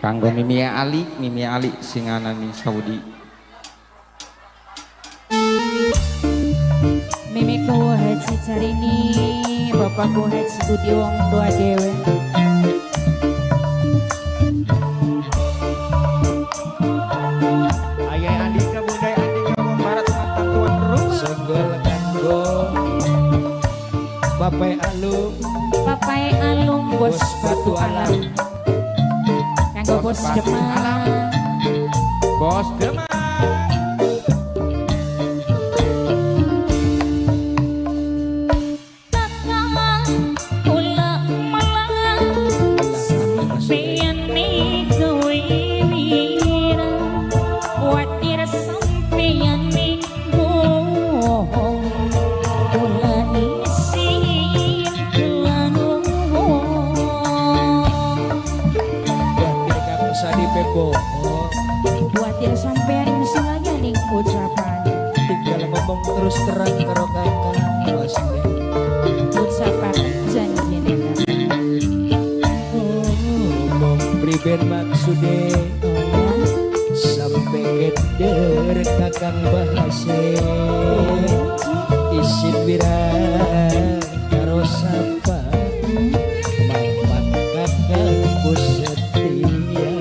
Kanggo Mimia Ali singanani Saudi. Mimiku Haji Carini, bapakku Haji Budi wong tua dewe. Ayah Andika, Bunda Andika, wong barat mantan tuan rumah. Senggol kanggo Bapai Alum Bos Batu Alam. Kanggo Bos Demang. Bos Demang. Buatin sampean misalnya nih ucapan. Tinggal ngomong terus terang karo kakak wasne. Ucapan janji nih. Ngomong priben maksude sampai keder kakang bahase. Isin wirang karo sapa mapan kakang setia.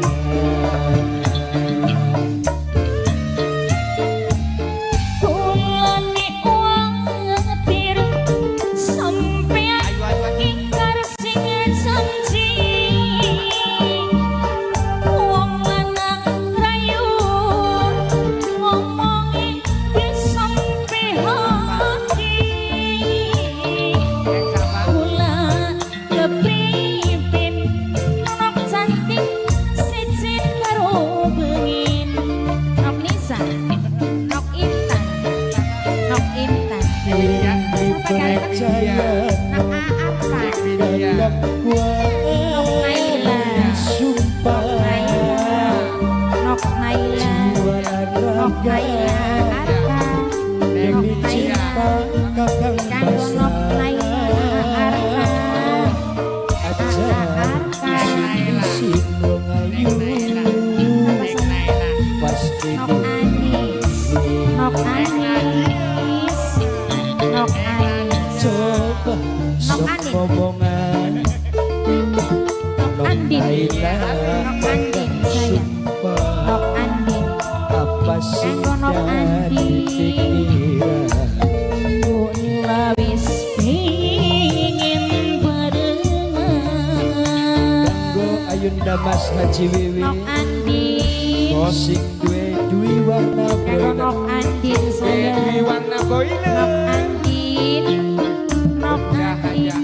Mas Haji Wiwi Nok Andin Kosik Dwi warna boina Nok Andin saya Dwi warna boina Nok Andin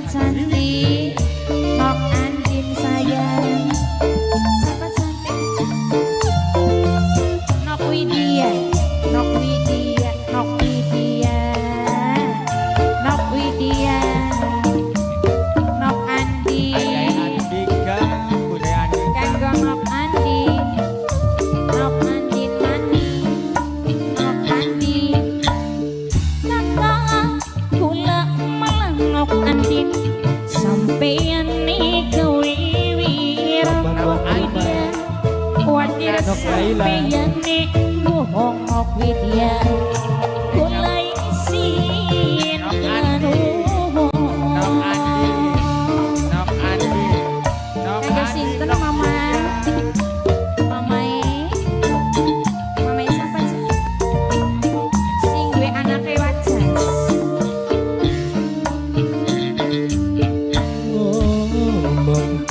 cantik Nok Andin sayang siapa cantik Nok Widya Nok Widya Nok Widya Nok Widya Nok Andin Nok Andin Kakak kula malah Nok Andin sampeyan nih kewiwir Widya sampeyan nih bohong Nok Widya kula isin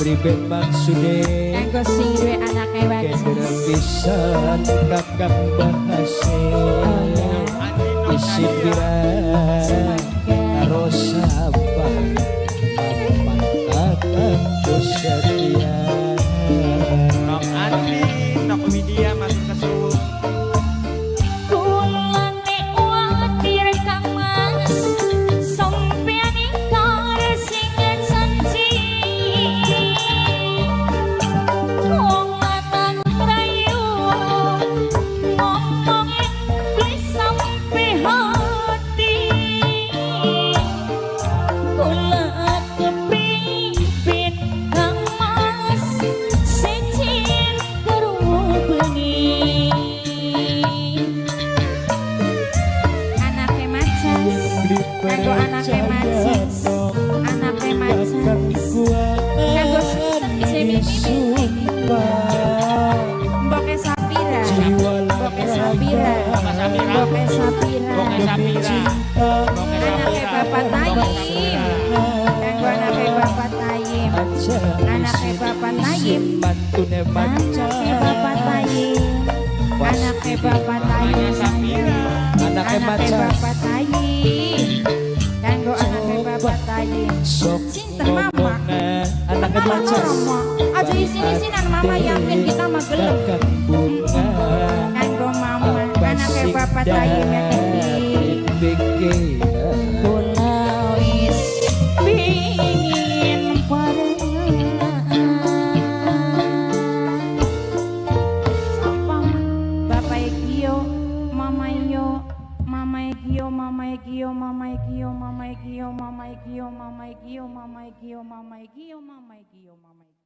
priben maksude kanggo sing duwe anake wajas keder pisan kakang bahase isi pirang karo sapa mapan kakang setia Nok Andin Nok Widya matur kesuwun Sampai hati Kanggo anake Macis, anake Macan, kanggo semi-mimi, Mboke Sapira, Mboke Sapira, Mboke Sapira, anake Bapak Tayim, kanggo anake Bapak Tayim, anake Bapak Tayim, anake Bapak Tayim, anake Bapak Tayim, anake Bapak Tayim, kanggo anake Bapak Tayim. Sinten mama, anake Macan, aja isin-isinan mama yakin kita mah gelem. Kanggo mama, anake Bapak Tayim yakin kula wis pingin parengan. Sapa Bapak Gio, Mama Yo, Mama Gio, Mama Gio, Mama Gio, Mama Gio, Mama Gio, Mama Gio, Mama Gio, Mama Gio, Mama Gio, Mama Gio.